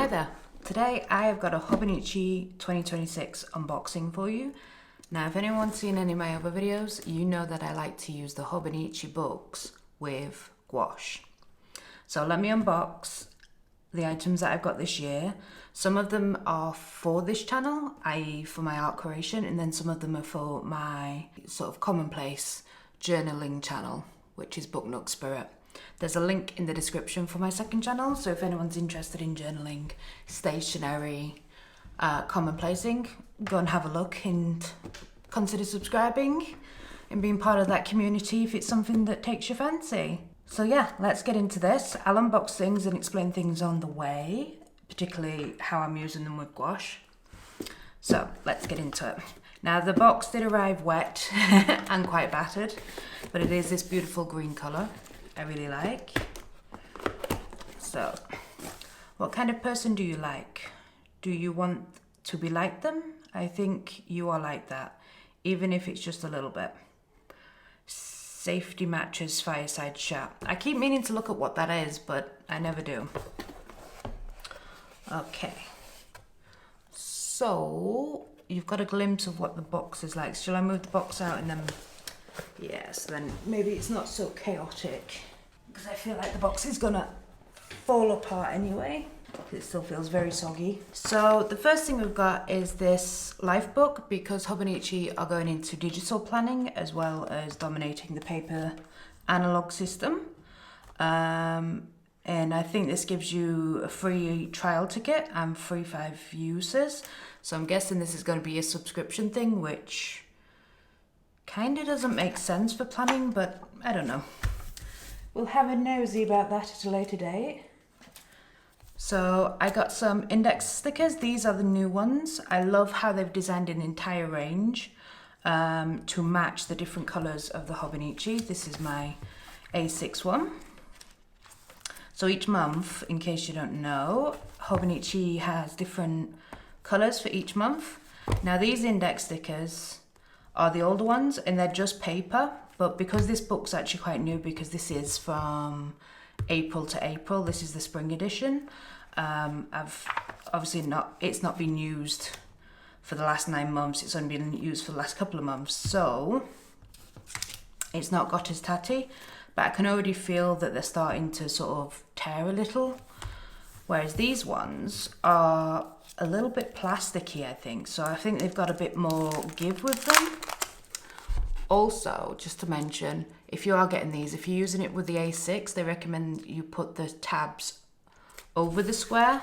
Hi there. Today I have got a Hobonichi 2026 unboxing for you. Now if anyone's seen any of my other videos, you know that I like to use the Hobonichi books with gouache. So let me unbox the items that I've got this year. Some of them are for this channel, i.e. for my art creation, and then some of them are for my sort of commonplace journaling channel, which is Book Nook Spirit. There's a link in the description for my second channel, so if anyone's interested in journaling, stationery, commonplacing, go and have a look and consider subscribing and being part of that community if it's something that takes your fancy. So yeah, let's get into this. I'll unbox things and explain things on the way, particularly how I'm using them with gouache. So let's get into it. Now the box did arrive wet and quite battered, but it is this beautiful green colour I really like. So, what kind of person do you like? Do you want to be like them? I think you are like that, even if it's just a little bit. Safety matches fireside chat. I keep meaning to look at what that is, but I never do. Okay. So, you've got a glimpse of what the box is like. Shall I move the box out and then... Yes, then maybe it's not so chaotic, because I feel like the box is gonna fall apart anyway. It still feels very soggy. So the first thing we've got is this life book, because Hobonichi are going into digital planning as well as dominating the paper analog system. And I think this gives you a free trial ticket and free 5 uses. So I'm guessing this is going to be a subscription thing, which kind of doesn't make sense for planning, but I don't know. We'll have a nosy about that at a later date. So I got some index stickers. These are the new ones. I love how they've designed an entire range to match the different colours of the Hobonichi. This is my A6 one. So each month, in case you don't know, Hobonichi has different colours for each month. Now these index stickers are the older ones, and they're just paper, but because this book's actually quite new, because this is from April to April, this is the spring edition. I've obviously it's not been used for the last 9 months, it's only been used for the last couple of months, so it's not got as tatty, but I can already feel that they're starting to sort of tear a little, whereas these ones are a little bit plasticky, I think. So I think they've got a bit more give with them. Also, just to mention, if you are getting these, if you're using it with the A6, they recommend you put the tabs over the square.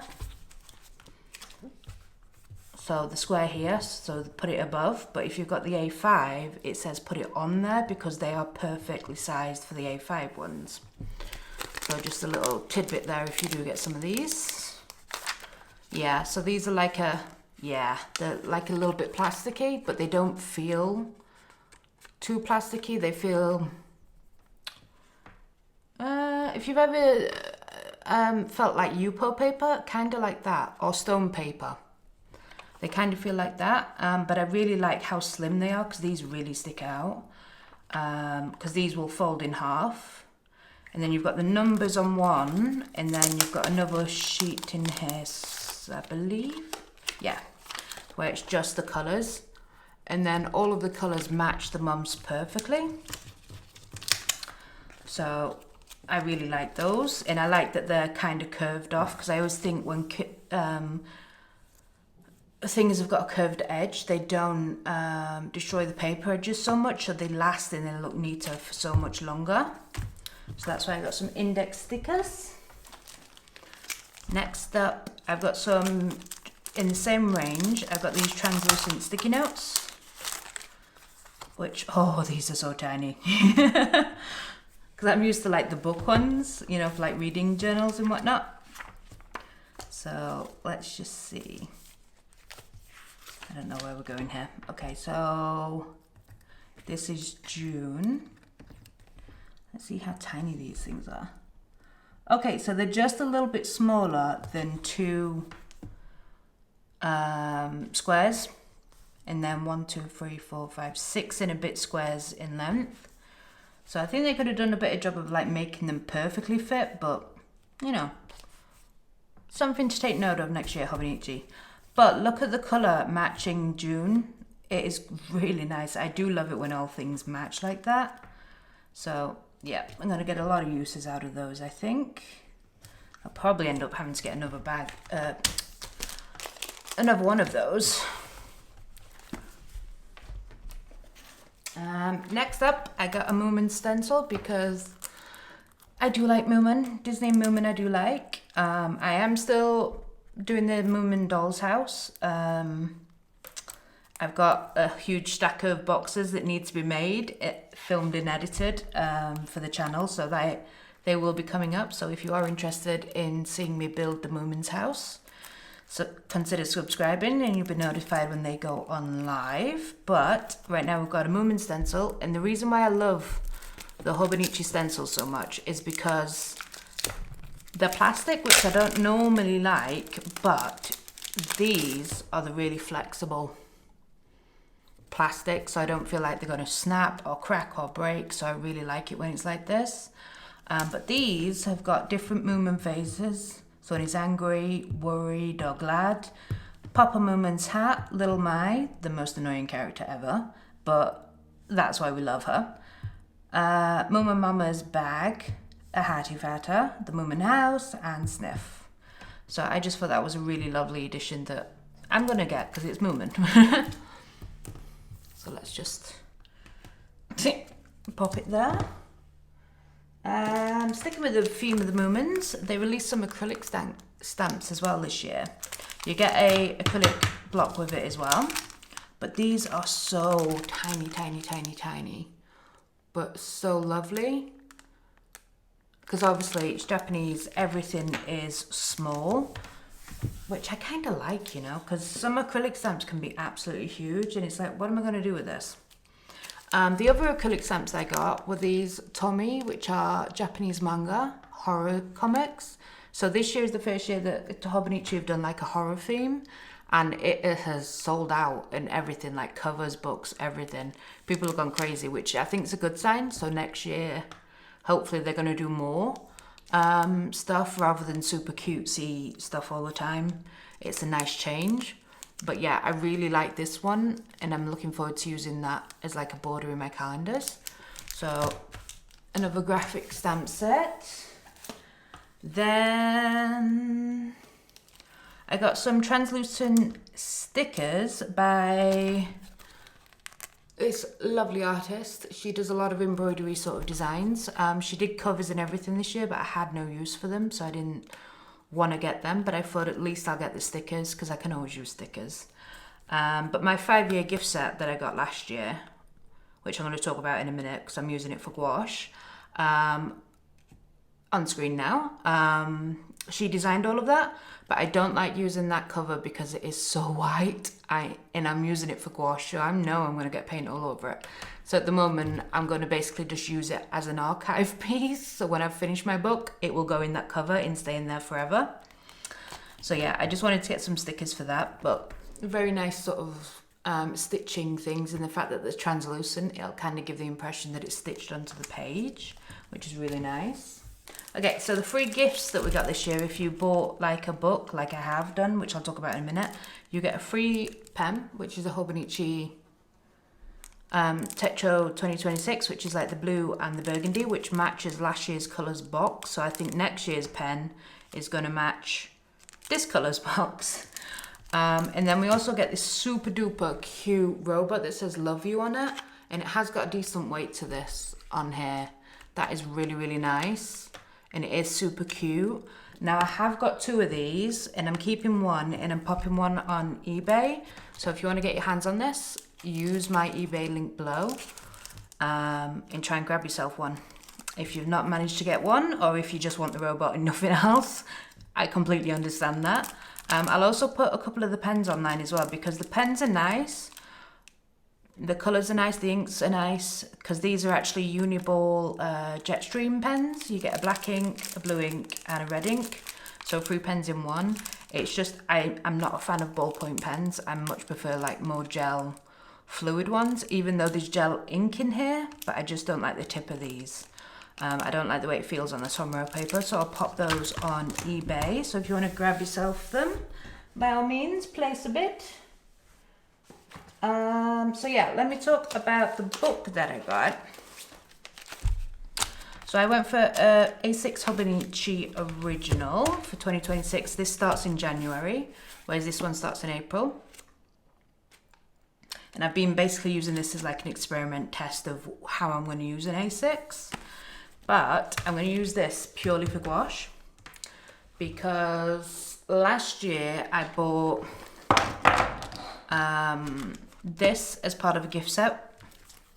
So the square here, so put it above. But if you've got the A5, it says put it on there, because they are perfectly sized for the A5 ones. So just a little tidbit there if you do get some of these. Yeah, so these are like they're like a little bit plasticky, but they don't feel too plasticky. They feel, if you've ever felt like Yupo paper, kind of like that, or stone paper. They kind of feel like that, but I really like how slim they are, because these really stick out, because these will fold in half. And then you've got the numbers on one, and then you've got another sheet in here, I believe, yeah, where it's just the colours, and then all of the colours match the mums perfectly. So I really like those, and I like that they're kind of curved off, because I always think when things have got a curved edge, they don't destroy the paper edges so much, so they last and they look neater for so much longer. So that's why I got some index stickers. Next up, I've got some, in the same range, I've got these translucent sticky notes, which, oh, these are so tiny. Because I'm used to like the book ones, you know, for like reading journals and whatnot. So let's just see. I don't know where we're going here. Okay, so this is June. Let's see how tiny these things are. Okay, so they're just a little bit smaller than 2 squares, and then 1, 2, 3, 4, 5, 6 and a bit squares in length. So I think they could have done a better job of like making them perfectly fit, but you know, something to take note of next year, Hobonichi. But look at the colour matching June. It is really nice. I do love it when all things match like that. So yeah, I'm going to get a lot of uses out of those, I think. I'll probably end up having to get another bag, another one of those. Next up, I got a Moomin stencil because I do like Moomin. Disney Moomin I do like. I am still doing the Moomin Doll's House. I've got a huge stack of boxes that need to be made, filmed and edited for the channel, so that they will be coming up. So if you are interested in seeing me build the Moomin's house, so consider subscribing and you'll be notified when they go on live. But right now we've got a Moomin stencil, and the reason why I love the Hobonichi stencil so much is because the plastic, which I don't normally like, but these are the really flexible plastic, so I don't feel like they're going to snap or crack or break, so I really like it when it's like this. But these have got different Moomin phases. So when he's angry, worried or glad. Papa Moomin's hat, Little Mai, the most annoying character ever, but that's why we love her. Moomin Mama's bag, a Hattie Fatter, the Moomin house, and Sniff. So I just thought that was a really lovely addition that I'm going to get because it's Moomin. So let's just pop it there. Sticking with the theme of the Moomins, they released some acrylic stamps as well this year. You get a acrylic block with it as well. But these are so tiny, tiny, tiny, tiny. But so lovely. Because obviously it's Japanese, everything is small. Which I kind of like, you know, because some acrylic stamps can be absolutely huge. And it's like, what am I going to do with this? The other acrylic stamps I got were these Tommy, which are Japanese manga, horror comics. So this year is the first year that Hobonichi have done like a horror theme. And it has sold out and everything, like covers, books, everything. People have gone crazy, which I think is a good sign. So next year, hopefully they're going to do more stuff rather than super cutesy stuff all the time. It's a nice change. But yeah, I really like this one and I'm looking forward to using that as like a border in my calendars. So another graphic stamp set. Then I got some translucent stickers by this lovely artist. She does a lot of embroidery sort of designs. She did covers and everything this year, but I had no use for them, so I didn't want to get them, but I thought at least I'll get the stickers because I can always use stickers. But my 5-year gift set that I got last year, which I'm going to talk about in a minute because I'm using it for gouache, on screen now. She designed all of that, but I don't like using that cover because it is so white. And I'm using it for gouache, so I know I'm going to get paint all over it. So at the moment, I'm going to basically just use it as an archive piece. So when I've finished my book, it will go in that cover and stay in there forever. So yeah, I just wanted to get some stickers for that, but very nice sort of stitching things, and the fact that they're translucent, it'll kind of give the impression that it's stitched onto the page, which is really nice. Okay, so the free gifts that we got this year, if you bought like a book, like I have done, which I'll talk about in a minute, you get a free pen, which is a Hobonichi Techo 2026, which is like the blue and the burgundy, which matches last year's colours box. So I think next year's pen is going to match this colours box. And then we also get this super duper cute robot that says love you on it, and it has got a decent weight to this on here. That is really, really nice, and it is super cute. Now I have got 2 of these, and I'm keeping one and I'm popping one on eBay. So if you want to get your hands on this, use my eBay link below and try and grab yourself one. If you've not managed to get one, or if you just want the robot and nothing else, I completely understand that. I'll also put a couple of the pens online as well, because the pens are nice, the colours are nice, the inks are nice, because these are actually Uniball Jetstream pens. You get a black ink, a blue ink and a red ink, so 3 pens in one. It's just, I'm not a fan of ballpoint pens. I much prefer like more gel fluid ones, even though there's gel ink in here, but I just don't like the tip of these. I don't like the way it feels on the Tomorrow paper, so I'll pop those on eBay. So if you want to grab yourself them, by all means, place a bid. So yeah, let me talk about the book that I got. So I went for A6 Hobonichi Original for 2026. This starts in January, whereas this one starts in April. And I've been basically using this as like an experiment test of how I'm going to use an A6. But I'm going to use this purely for gouache, because last year I bought this as part of a gift set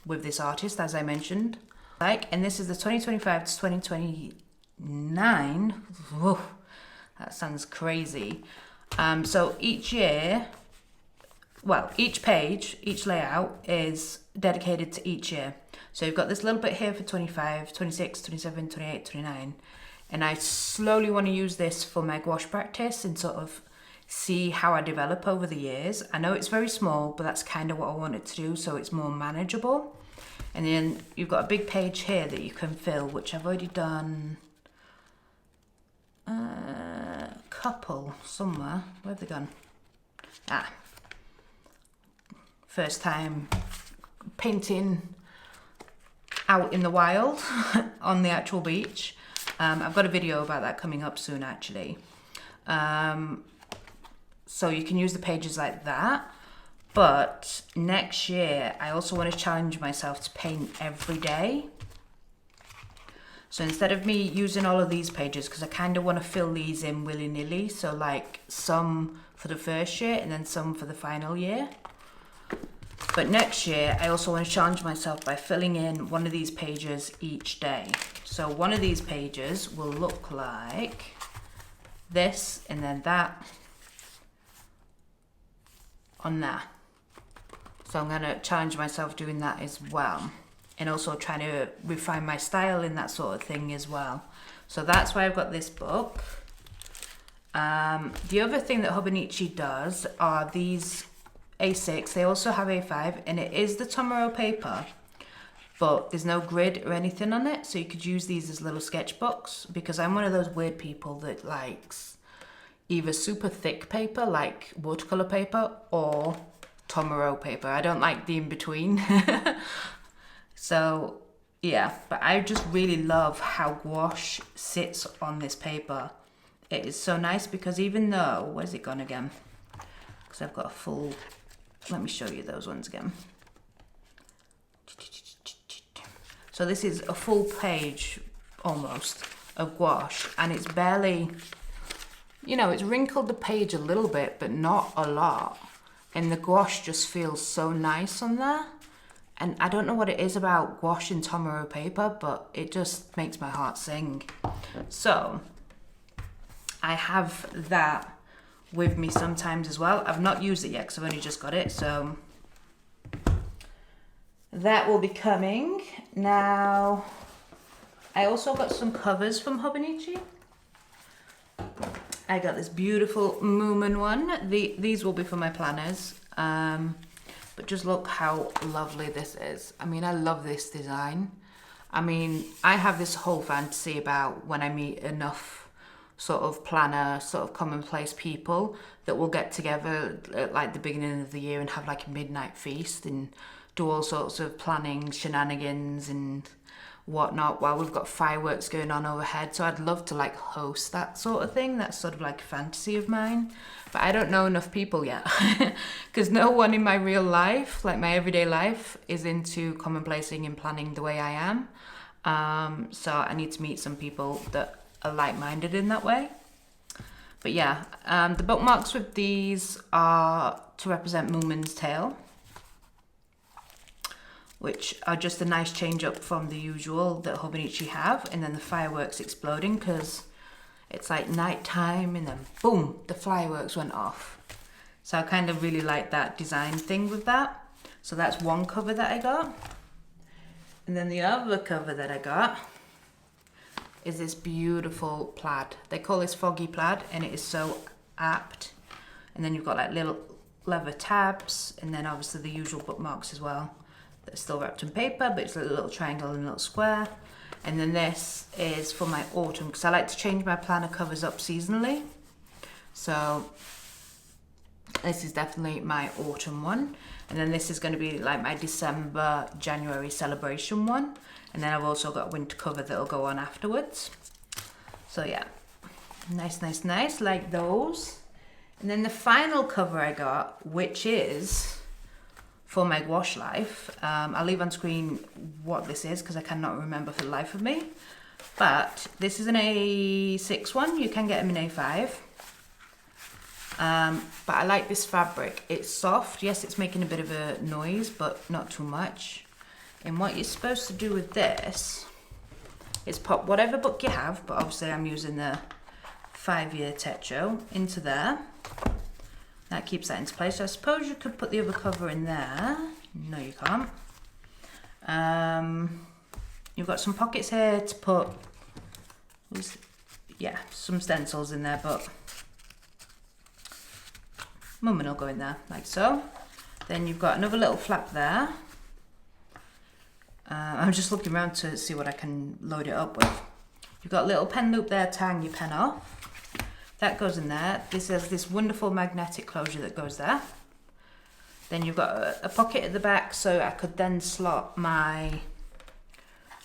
with this artist, as I mentioned. And this is the 2025 to 2029. Whoa, that sounds crazy. So each year, well, each page, each layout is dedicated to each year. So you've got this little bit here for 25, 26, 27, 28, 29. And I slowly want to use this for my gouache practice and sort of see how I develop over the years. I know it's very small, but that's kind of what I want it to do, so it's more manageable. And then you've got a big page here that you can fill, which I've already done a couple somewhere. Where have they gone? First time painting out in the wild on the actual beach. I've got a video about that coming up soon, actually. So you can use the pages like that. But next year, I also want to challenge myself to paint every day. So instead of me using all of these pages, because I kind of want to fill these in willy-nilly, so like some for the first year and then some for the final year. But next year, I also want to challenge myself by filling in one of these pages each day. So one of these pages will look like this, and then that on that. So I'm going to challenge myself doing that as well. And also trying to refine my style in that sort of thing as well. So that's why I've got this book. The other thing that Hobonichi does are these A6. They also have A5, and it is the Tomorrow paper, but there's no grid or anything on it. So you could use these as little sketchbooks, because I'm one of those weird people that likes either super thick paper, like watercolor paper, or Tomorrow paper. I don't like the in-between. So yeah, but I just really love how gouache sits on this paper. It is so nice, because even though, where's it gone again? Because I've got a full, let me show you those ones again. So this is a full page almost of gouache, and it's barely, you know, it's wrinkled the page a little bit, but not a lot. And the gouache just feels so nice on there. And I don't know what it is about gouache and Tomorrow paper, but it just makes my heart sing. So I have that with me sometimes as well. I've not used it yet because I've only just got it. So that will be coming. Now, I also got some covers from Hobonichi. I got this beautiful Moomin one. These will be for my planners. But just look how lovely this is. I mean, I love this design. I mean, I have this whole fantasy about when I meet enough sort of planner, sort of commonplace people that will get together at like the beginning of the year and have like a midnight feast and do all sorts of planning shenanigans and whatnot while we've got fireworks going on overhead. So I'd love to like host that sort of thing. That's sort of like a fantasy of mine, but I don't know enough people yet because no one in my real life, like my everyday life, is into commonplacing and planning the way I am. So I need to meet some people that are like-minded in that way. But yeah, the bookmarks with these are to represent Moomin's tail, which are just a nice change up from the usual that Hobonichi have, and then the fireworks exploding because it's like night time and then boom, the fireworks went off. So I kind of really like that design thing with that. So that's one cover that I got. And then the other cover that I got is this beautiful plaid. They call this foggy plaid, and it is so apt. And then you've got like little leather tabs, and then obviously the usual bookmarks as well. That's still wrapped in paper, but it's a little triangle and a little square. And then this is for my autumn, because I like to change my planner covers up seasonally. So this is definitely my autumn one. And then this is going to be like my December, January celebration one. And then I've also got a winter cover that'll go on afterwards. So yeah, nice, like those. And then the final cover I got, which is for my gouache life. I'll leave on screen what this is because I cannot remember for the life of me. But this is an A6 one. You can get them in A5. But I like this fabric. It's soft. Yes, it's making a bit of a noise, but not too much. And what you're supposed to do with this is pop whatever book you have, but obviously I'm using the 5-year Techo into there. That keeps that into place. So I suppose you could put the other cover in there. No, you can't. You've got some pockets here to put, yeah, some stencils in there, but Mum will go in there, like so. Then you've got another little flap there. I'm just looking around to see what I can load it up with. You've got a little pen loop there to hang your pen off. That goes in there. This has this wonderful magnetic closure that goes there. Then you've got a pocket at the back, so I could then slot my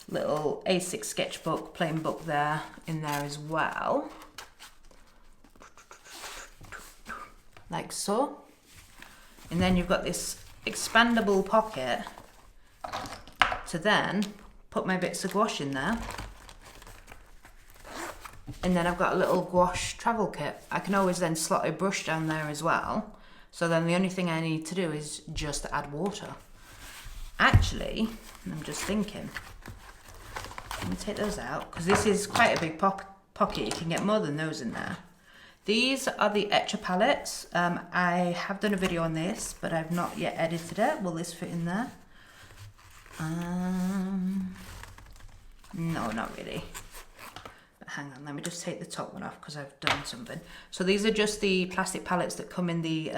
little A6 sketchbook, plain book there, in there as well. Like so. And then you've got this expandable pocket to then put my bits of gouache in there. And then I've got a little gouache travel kit. I can always then slot a brush down there as well. So then the only thing I need to do is just add water. Actually, I'm just thinking, let me take those out, because this is quite a big pocket. You can get more than those in there. These are the Etcher palettes. I have done a video on this, but I've not yet edited it. Will this fit in there? No, not really. But hang on, let me just take the top one off because I've done something. So these are just the plastic palettes that come in the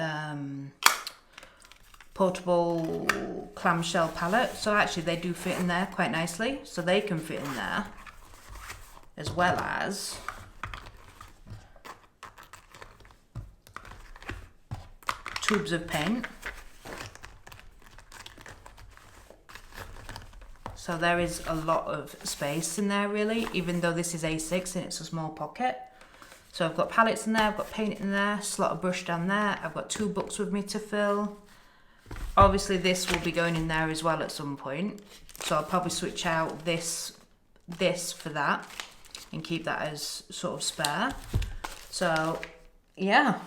portable clamshell palette. So actually they do fit in there quite nicely. So they can fit in there, as well as tubes of paint. So there is a lot of space in there really, even though this is A6 and it's a small pocket. So I've got palettes in there, I've got paint in there, slot a brush down there, I've got 2 books with me to fill. Obviously this will be going in there as well at some point. So I'll probably switch out this for that and keep that as sort of spare. So yeah.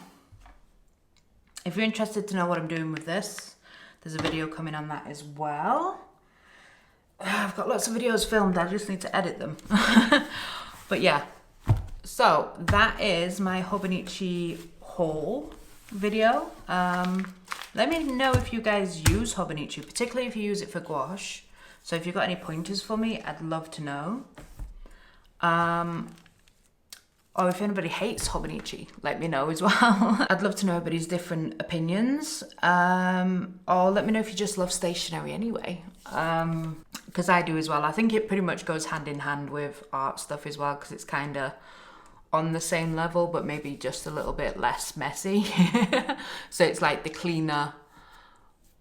If you're interested to know what I'm doing with this, there's a video coming on that as well. I've got lots of videos filmed, I just need to edit them. But yeah, so that is my Hobonichi haul video. Let me know if you guys use Hobonichi, particularly if you use it for gouache. So if you've got any pointers for me, I'd love to know. Or if anybody hates Hobonichi, let me know as well. I'd love to know everybody's different opinions. Or let me know if you just love stationery anyway. Because I do as well. I think it pretty much goes hand in hand with art stuff as well, because it's kind of on the same level, but maybe just a little bit less messy. So it's like the cleaner,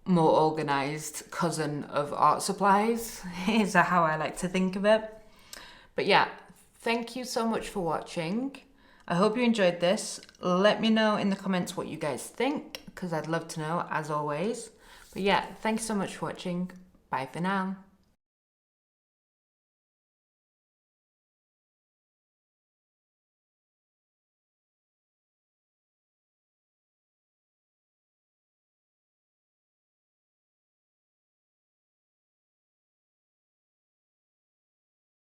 more organized cousin of art supplies, is how I like to think of it. But yeah, thank you so much for watching. I hope you enjoyed this. Let me know in the comments what you guys think, because I'd love to know, as always. But yeah, thanks so much for watching. Bye for now.